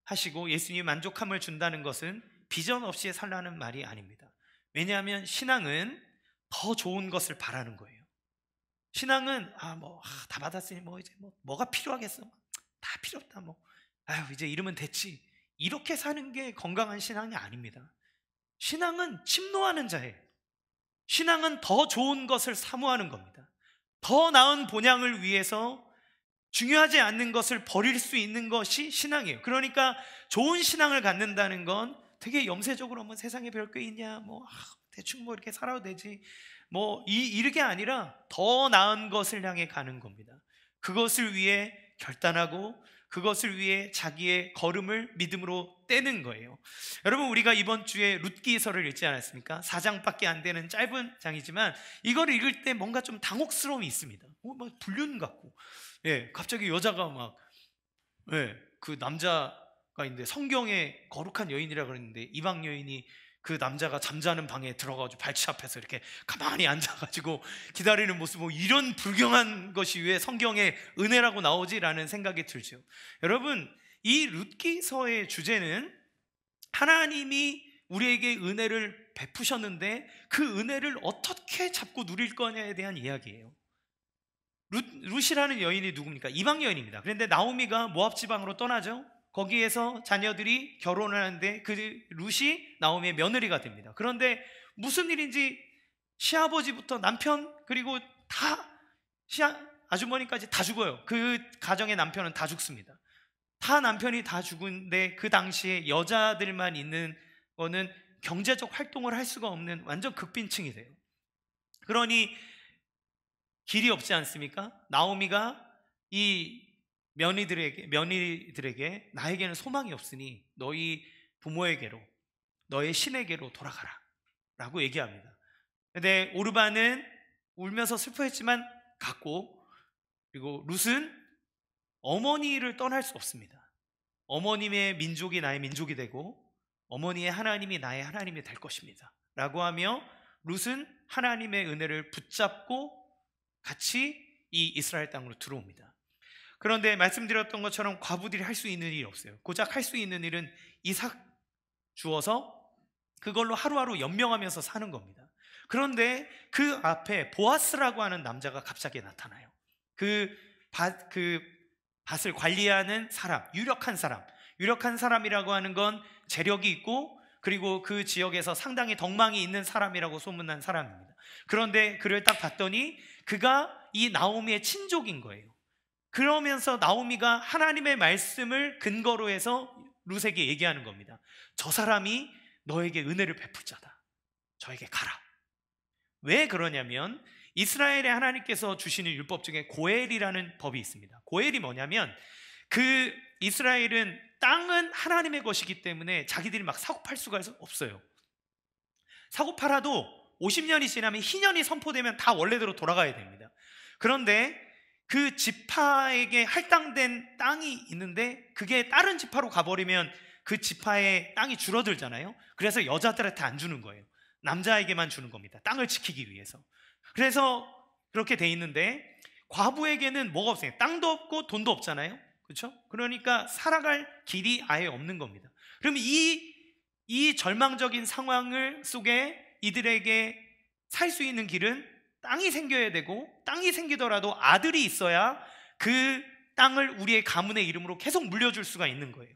하시고 예수님이 만족함을 준다는 것은 비전 없이 살라는 말이 아닙니다. 왜냐하면 신앙은 더 좋은 것을 바라는 거예요. 신앙은 다 받았으니 이제 뭐가 필요하겠어, 다 필요 없다, 이제 이러면 됐지, 이렇게 사는 게 건강한 신앙이 아닙니다. 신앙은 침노하는 자예요. 신앙은 더 좋은 것을 사모하는 겁니다. 더 나은 본향을 위해서 중요하지 않는 것을 버릴 수 있는 것이 신앙이에요. 그러니까 좋은 신앙을 갖는다는 건 되게 염세적으로 세상에 별게 있냐, 대충 이렇게 살아도 되지, 이렇게 아니라 더 나은 것을 향해 가는 겁니다. 그것을 위해 결단하고 그것을 위해 자기의 걸음을 믿음으로 떼는 거예요. 여러분, 우리가 이번 주에 룻기서를 읽지 않았습니까? 4장밖에 안 되는 짧은 장이지만 이걸 읽을 때 뭔가 좀 당혹스러움이 있습니다. 막 불륜 같고, 갑자기 여자가 막, 그 남자가 있는데 성경에 거룩한 여인이라 그랬는데 이방 여인이 그 남자가 잠자는 방에 들어가지고 발치 앞에서 이렇게 가만히 앉아가지고 기다리는 모습, 이런 불경한 것이 왜 성경에 은혜라고 나오지라는 생각이 들죠. 여러분, 이 룻기서의 주제는 하나님이 우리에게 은혜를 베푸셨는데 그 은혜를 어떻게 잡고 누릴 거냐에 대한 이야기예요. 룻이라는 여인이 누굽니까? 이방 여인입니다. 그런데 나오미가 모압 지방으로 떠나죠. 거기에서 자녀들이 결혼을 하는데 그 룻이 나오미의 며느리가 됩니다. 그런데 무슨 일인지 시아버지부터 남편, 그리고 다 아주머니까지 다 죽어요. 그 가정의 남편은 다 죽습니다. 다 남편이 다 죽은데 그 당시에 여자들만 있는 거는 경제적 활동을 할 수가 없는 완전 극빈층이 돼요. 그러니 길이 없지 않습니까? 나오미가 이 며느리들에게 나에게는 소망이 없으니 너희 부모에게로, 너의 신에게로 돌아가라 라고 얘기합니다. 근데 오르반은 울면서 슬퍼했지만 갔고, 그리고 룻은 어머니를 떠날 수 없습니다. 어머님의 민족이 나의 민족이 되고 어머니의 하나님이 나의 하나님이 될 것입니다 라고 하며 룻은 하나님의 은혜를 붙잡고 같이 이 이스라엘 땅으로 들어옵니다. 그런데 말씀드렸던 것처럼 과부들이 할 수 있는 일이 없어요. 고작 할 수 있는 일은 이삭 주어서 그걸로 하루하루 연명하면서 사는 겁니다. 그런데 그 앞에 보아스라고 하는 남자가 갑자기 나타나요. 그 밭을 관리하는 사람, 유력한 사람이라고 하는 건 재력이 있고, 그리고 그 지역에서 상당히 덕망이 있는 사람이라고 소문난 사람입니다. 그런데 그를 딱 봤더니 그가 이 나오미의 친족인 거예요. 그러면서 나오미가 하나님의 말씀을 근거로 해서 룻에게 얘기하는 겁니다. 저 사람이 너에게 은혜를 베풀 자다. 저에게 가라. 왜 그러냐면 이스라엘의 하나님께서 주시는 율법 중에 고엘이라는 법이 있습니다. 고엘이 뭐냐면 그 이스라엘은 땅은 하나님의 것이기 때문에 자기들이 막 사고 팔 수가 없어요. 사고 팔아도 50년이 지나면 희년이 선포되면 다 원래대로 돌아가야 됩니다. 그런데 그 지파에게 할당된 땅이 있는데 그게 다른 지파로 가버리면 그 지파의 땅이 줄어들잖아요. 그래서 여자들한테 안 주는 거예요. 남자에게만 주는 겁니다. 땅을 지키기 위해서. 그래서 그렇게 돼 있는데 과부에게는 뭐가 없어요? 땅도 없고 돈도 없잖아요. 그렇죠? 그러니까 살아갈 길이 아예 없는 겁니다. 그럼 이 절망적인 상황을 속에 이들에게 살 수 있는 길은 땅이 생겨야 되고, 땅이 생기더라도 아들이 있어야 그 땅을 우리의 가문의 이름으로 계속 물려줄 수가 있는 거예요.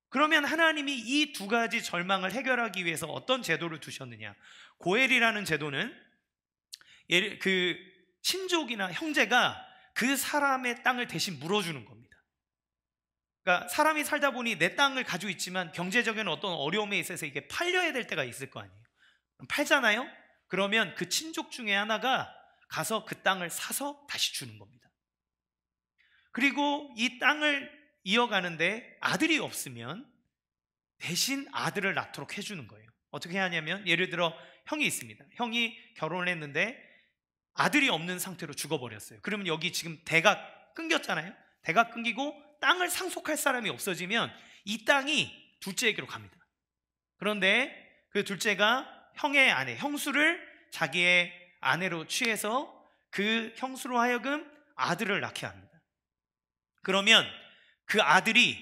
그러면 하나님이 이 두 가지 절망을 해결하기 위해서 어떤 제도를 두셨느냐? 고엘이라는 제도는 그 친족이나 형제가 그 사람의 땅을 대신 물어주는 겁니다. 그러니까 사람이 살다 보니 내 땅을 가지고 있지만 경제적인 어떤 어려움에 있어서 이게 팔려야 될 때가 있을 거 아니에요. 팔잖아요? 그러면 그 친족 중에 하나가 가서 그 땅을 사서 다시 주는 겁니다. 그리고 이 땅을 이어가는데 아들이 없으면 대신 아들을 낳도록 해주는 거예요. 어떻게 하냐면 예를 들어 형이 있습니다. 형이 결혼을 했는데 아들이 없는 상태로 죽어버렸어요. 그러면 여기 지금 대가 끊겼잖아요. 대가 끊기고 땅을 상속할 사람이 없어지면 이 땅이 둘째에게로 갑니다. 그런데 그 둘째가 형의 아내, 형수를 자기의 아내로 취해서 그 형수로 하여금 아들을 낳게 합니다. 그러면 그 아들이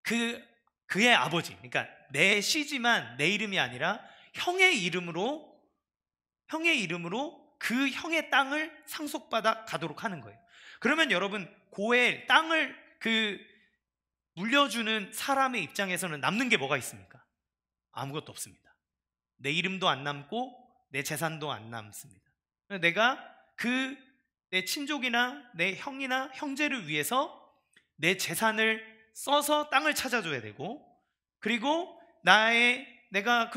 그의 아버지, 그러니까 내 시지만 내 이름이 아니라 형의 이름으로 그 형의 땅을 상속받아 가도록 하는 거예요. 그러면 여러분, 고엘 땅을 물려주는 사람의 입장에서는 남는 게 뭐가 있습니까? 아무것도 없습니다. 내 이름도 안 남고 내 재산도 안 남습니다. 내가 내 친족이나 내 형이나 형제를 위해서 내 재산을 써서 땅을 찾아줘야 되고, 그리고 내가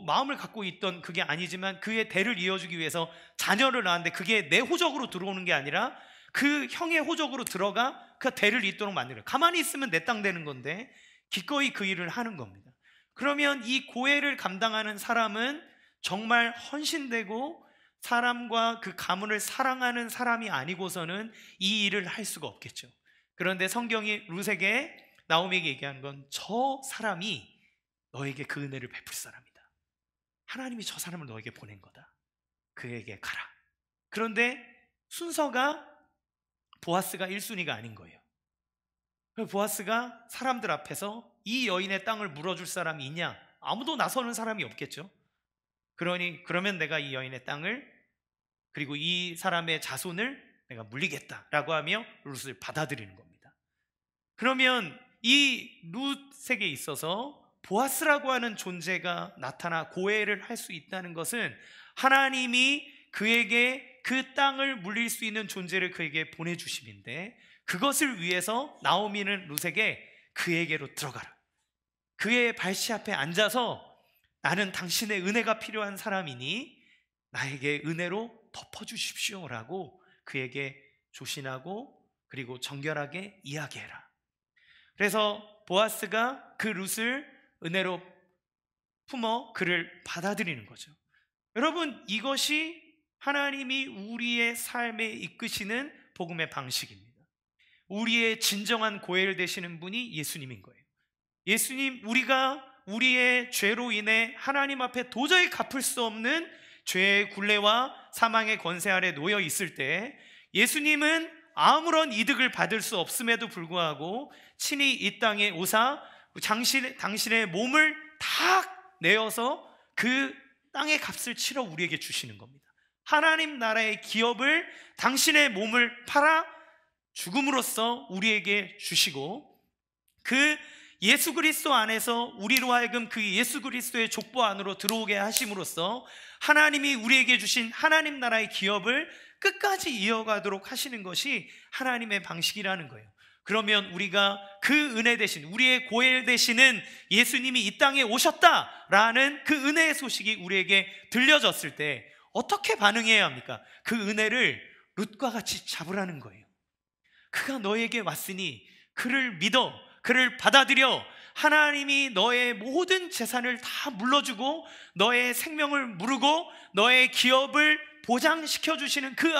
마음을 갖고 있던 그게 아니지만 그의 대를 이어주기 위해서 자녀를 낳았는데 그게 내 호적으로 들어오는 게 아니라 그 형의 호적으로 들어가 그 대를 잇도록 만들어요. 가만히 있으면 내 땅 되는 건데 기꺼이 그 일을 하는 겁니다. 그러면 이 고해를 감당하는 사람은 정말 헌신되고 사람과 그 가문을 사랑하는 사람이 아니고서는 이 일을 할 수가 없겠죠. 그런데 성경이 룻에게, 나오미에게 얘기하는 건 저 사람이 너에게 그 은혜를 베풀 사람이다. 하나님이 저 사람을 너에게 보낸 거다. 그에게 가라. 그런데 순서가 보아스가 1순위가 아닌 거예요. 보아스가 사람들 앞에서 이 여인의 땅을 물어줄 사람이 있냐? 아무도 나서는 사람이 없겠죠. 그러면 내가 이 여인의 땅을, 그리고 이 사람의 자손을 내가 물리겠다라고 하며 룻을 받아들이는 겁니다. 그러면 이 룻에게 있어서 보아스라고 하는 존재가 나타나 고해를 할 수 있다는 것은 하나님이 그에게 그 땅을 물릴 수 있는 존재를 그에게 보내주심인데, 그것을 위해서 나오미는 룻에게 그에게로 들어가라, 그의 발시 앞에 앉아서 나는 당신의 은혜가 필요한 사람이니 나에게 은혜로 덮어주십시오라고 그에게 조신하고 그리고 정결하게 이야기해라. 그래서 보아스가 그 룻을 은혜로 품어 그를 받아들이는 거죠. 여러분, 이것이 하나님이 우리의 삶에 이끄시는 복음의 방식입니다. 우리의 진정한 고해를 되시는 분이 예수님인 거예요. 예수님, 우리가 우리의 죄로 인해 하나님 앞에 도저히 갚을 수 없는 죄의 굴레와 사망의 권세 아래 놓여 있을 때 예수님은 아무런 이득을 받을 수 없음에도 불구하고 친히 이 땅에 오사 당신의 몸을 다 내어서 그 땅의 값을 치러 우리에게 주시는 겁니다. 하나님 나라의 기업을, 당신의 몸을 팔아 죽음으로써 우리에게 주시고, 그 예수 그리스도 안에서 우리로 하여금 그 예수 그리스도의 족보 안으로 들어오게 하심으로써 하나님이 우리에게 주신 하나님 나라의 기업을 끝까지 이어가도록 하시는 것이 하나님의 방식이라는 거예요. 그러면 우리가 그 은혜 대신, 우리의 고해 되시는 예수님이 이 땅에 오셨다라는 그 은혜의 소식이 우리에게 들려졌을 때 어떻게 반응해야 합니까? 그 은혜를 룻과 같이 잡으라는 거예요. 그가 너에게 왔으니 그를 믿어, 그를 받아들여. 하나님이 너의 모든 재산을 다 물러주고 너의 생명을 무르고 너의 기업을 보장시켜 주시는 그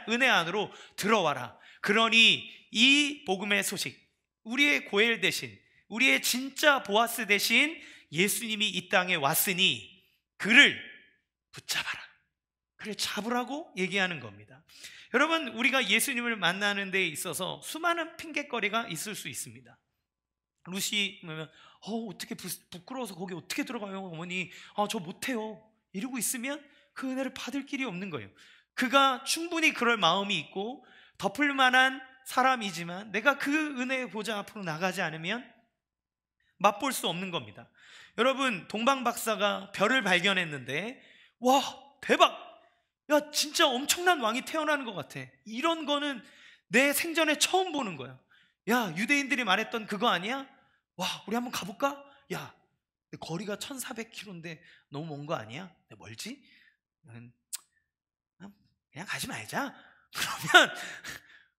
은혜 안으로 들어와라. 그러니 이 복음의 소식, 우리의 고엘 대신, 우리의 진짜 보아스 대신 예수님이 이 땅에 왔으니 그를 붙잡아라, 그를 잡으라고 얘기하는 겁니다. 여러분, 우리가 예수님을 만나는 데 있어서 수많은 핑곗거리가 있을 수 있습니다. 룻이 보면 어떻게 부끄러워서 거기 어떻게 들어가요 어머니, 저 못해요 이러고 있으면 그 은혜를 받을 길이 없는 거예요. 그가 충분히 그럴 마음이 있고 덮을 만한 사람이지만 내가 그 은혜의 보좌 앞으로 나가지 않으면 맛볼 수 없는 겁니다. 여러분, 동방 박사가 별을 발견했는데 와 대박, 야 진짜 엄청난 왕이 태어나는 것 같아, 이런 거는 내 생전에 처음 보는 거야. 야, 유대인들이 말했던 그거 아니야? 와, 우리 한번 가볼까? 야, 거리가 1400km인데 너무 먼 거 아니야? 멀지? 그냥 가지 말자.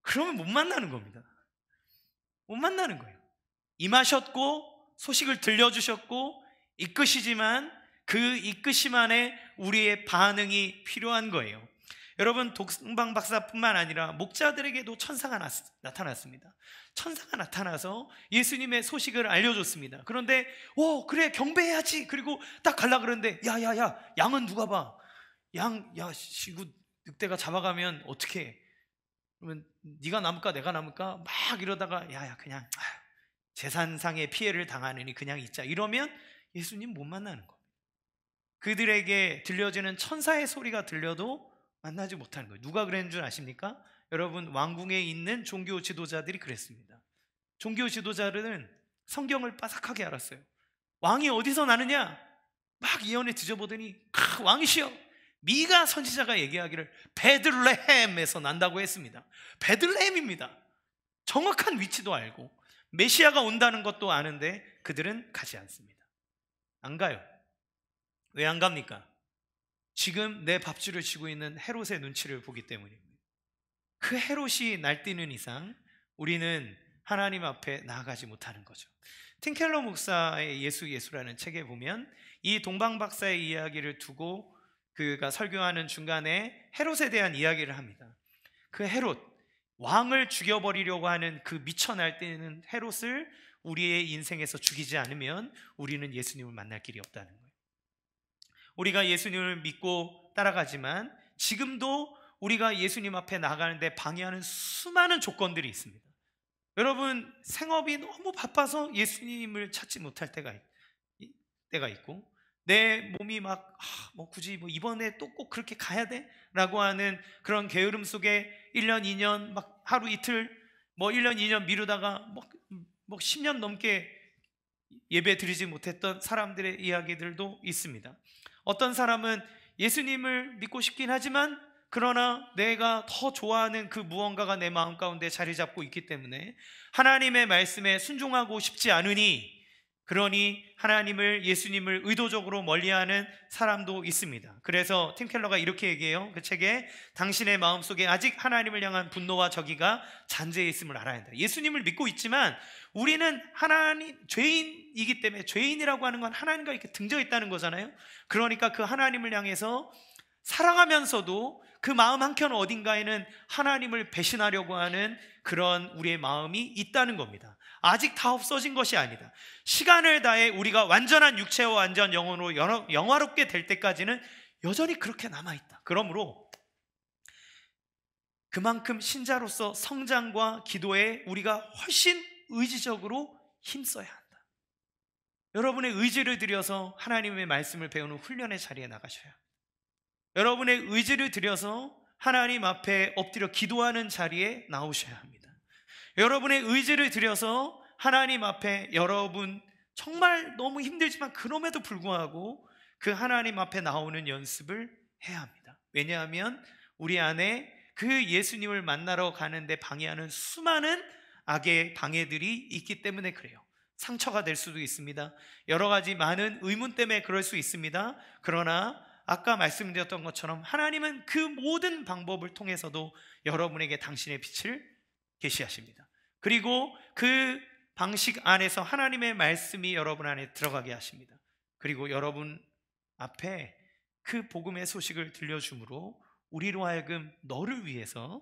그러면 못 만나는 겁니다. 못 만나는 거예요. 임하셨고 소식을 들려주셨고 이끄시지만 그 이끄심 안에 우리의 반응이 필요한 거예요. 여러분, 동방 박사뿐만 아니라 목자들에게도 천사가 나타났습니다. 천사가 나타나서 예수님의 소식을 알려줬습니다. 그런데 그래 경배해야지. 그리고 딱 갈라 그러는데 야야야, 양은 누가 봐? 이거 늑대가 잡아가면 어떻게 해? 그러면 네가 남을까 내가 남을까 막 이러다가 야야 그냥 재산상의 피해를 당하느니 그냥 있자, 이러면 예수님 못 만나는 겁니다. 그들에게 들려지는 천사의 소리가 들려도 만나지 못하는 거예요. 누가 그랬는 줄 아십니까? 여러분, 왕궁에 있는 종교 지도자들이 그랬습니다. 종교 지도자들은 성경을 빠삭하게 알았어요. 왕이 어디서 나느냐? 막 예언에 뒤져보더니 왕이시여, 미가 선지자가 얘기하기를 베들레헴에서 난다고 했습니다. 베들레헴입니다. 정확한 위치도 알고 메시아가 온다는 것도 아는데 그들은 가지 않습니다. 안 가요. 왜 안 갑니까? 지금 내 밥줄을 쥐고 있는 헤롯의 눈치를 보기 때문입니다. 그 헤롯이 날뛰는 이상 우리는 하나님 앞에 나아가지 못하는 거죠. 팀켈러 목사의 예수라는 책에 보면 이 동방 박사의 이야기를 두고 그가 설교하는 중간에 헤롯에 대한 이야기를 합니다. 그 헤롯, 왕을 죽여버리려고 하는 그 미쳐 날뛰는 헤롯을 우리의 인생에서 죽이지 않으면 우리는 예수님을 만날 길이 없다는 거예요. 우리가 예수님을 믿고 따라가지만 지금도 우리가 예수님 앞에 나가는데 방해하는 수많은 조건들이 있습니다. 여러분, 생업이 너무 바빠서 예수님을 찾지 못할 때가 있고, 내 몸이 굳이 이번에 또 꼭 그렇게 가야 돼? 라고 하는 그런 게으름 속에 1년, 2년, 하루 이틀, 1년, 2년 미루다가 10년 넘게 예배 드리지 못했던 사람들의 이야기들도 있습니다. 어떤 사람은 예수님을 믿고 싶긴 하지만 그러나 내가 더 좋아하는 그 무언가가 내 마음 가운데 자리 잡고 있기 때문에 하나님의 말씀에 순종하고 싶지 않으니, 그러니 예수님을 의도적으로 멀리하는 사람도 있습니다. 그래서 팀 켈러가 이렇게 얘기해요. 그 책에 당신의 마음속에 아직 하나님을 향한 분노와 저기가 잔재해 있음을 알아야 한다. 예수님을 믿고 있지만 우리는 죄인이기 때문에, 죄인이라고 하는 건 하나님과 이렇게 등져 있다는 거잖아요. 그러니까 그 하나님을 향해서 사랑하면서도 그 마음 한켠 어딘가에는 하나님을 배신하려고 하는 그런 우리의 마음이 있다는 겁니다. 아직 다 없어진 것이 아니다. 시간을 다해 우리가 완전한 육체와 완전 영혼으로 영화롭게 될 때까지는 여전히 그렇게 남아있다. 그러므로 그만큼 신자로서 성장과 기도에 우리가 훨씬 의지적으로 힘써야 한다. 여러분의 의지를 들여서 하나님의 말씀을 배우는 훈련의 자리에 나가셔야 합니다. 여러분의 의지를 들여서 하나님 앞에 엎드려 기도하는 자리에 나오셔야 합니다. 여러분의 의지를 들여서 하나님 앞에 여러분 정말 너무 힘들지만 그럼에도 불구하고 그 하나님 앞에 나오는 연습을 해야 합니다. 왜냐하면 우리 안에 그 예수님을 만나러 가는데 방해하는 수많은 악의 방해들이 있기 때문에 그래요. 상처가 될 수도 있습니다. 여러 가지 많은 의문 때문에 그럴 수 있습니다. 그러나 아까 말씀드렸던 것처럼 하나님은 그 모든 방법을 통해서도 여러분에게 당신의 빛을 계시하십니다. 그리고 그 방식 안에서 하나님의 말씀이 여러분 안에 들어가게 하십니다. 그리고 여러분 앞에 그 복음의 소식을 들려줌으로 우리로 하여금 너를 위해서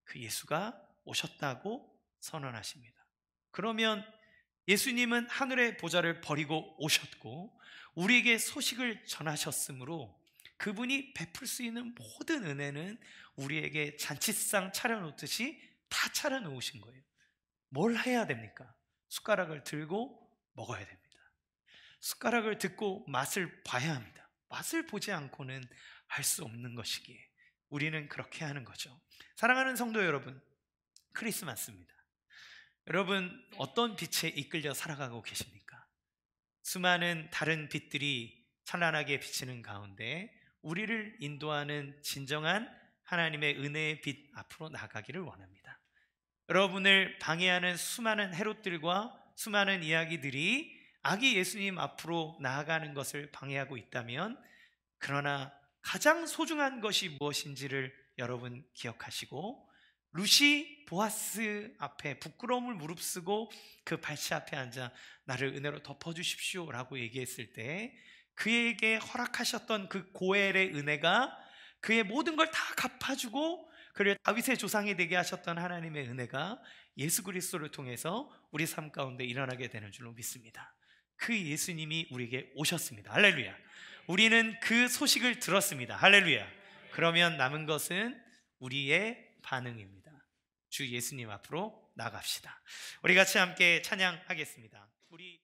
그 예수가 오셨다고 선언하십니다. 그러면 예수님은 하늘의 보좌를 버리고 오셨고 우리에게 소식을 전하셨으므로 그분이 베풀 수 있는 모든 은혜는 우리에게 잔치상 차려놓듯이 다 차려놓으신 거예요. 뭘 해야 됩니까? 숟가락을 들고 먹어야 됩니다. 숟가락을 듣고 맛을 봐야 합니다. 맛을 보지 않고는 할 수 없는 것이기에 우리는 그렇게 하는 거죠. 사랑하는 성도 여러분, 크리스마스입니다. 여러분 어떤 빛에 이끌려 살아가고 계십니까? 수많은 다른 빛들이 찬란하게 비치는 가운데 우리를 인도하는 진정한 하나님의 은혜의 빛 앞으로 나가기를 원합니다. 여러분을 방해하는 수많은 헤롯들과 수많은 이야기들이 악이 예수님 앞으로 나아가는 것을 방해하고 있다면, 그러나 가장 소중한 것이 무엇인지를 여러분 기억하시고 루시 보아스 앞에 부끄러움을 무릅쓰고 그 발치 앞에 앉아 나를 은혜로 덮어주십시오 라고 얘기했을 때 그에게 허락하셨던 그 고엘의 은혜가 그의 모든 걸 다 갚아주고 그를 다윗의 조상이 되게 하셨던 하나님의 은혜가 예수 그리스도를 통해서 우리 삶 가운데 일어나게 되는 줄로 믿습니다. 그 예수님이 우리에게 오셨습니다. 할렐루야. 우리는 그 소식을 들었습니다. 할렐루야. 그러면 남은 것은 우리의 반응입니다. 주 예수님 앞으로 나갑시다. 우리 같이 함께 찬양하겠습니다. 우리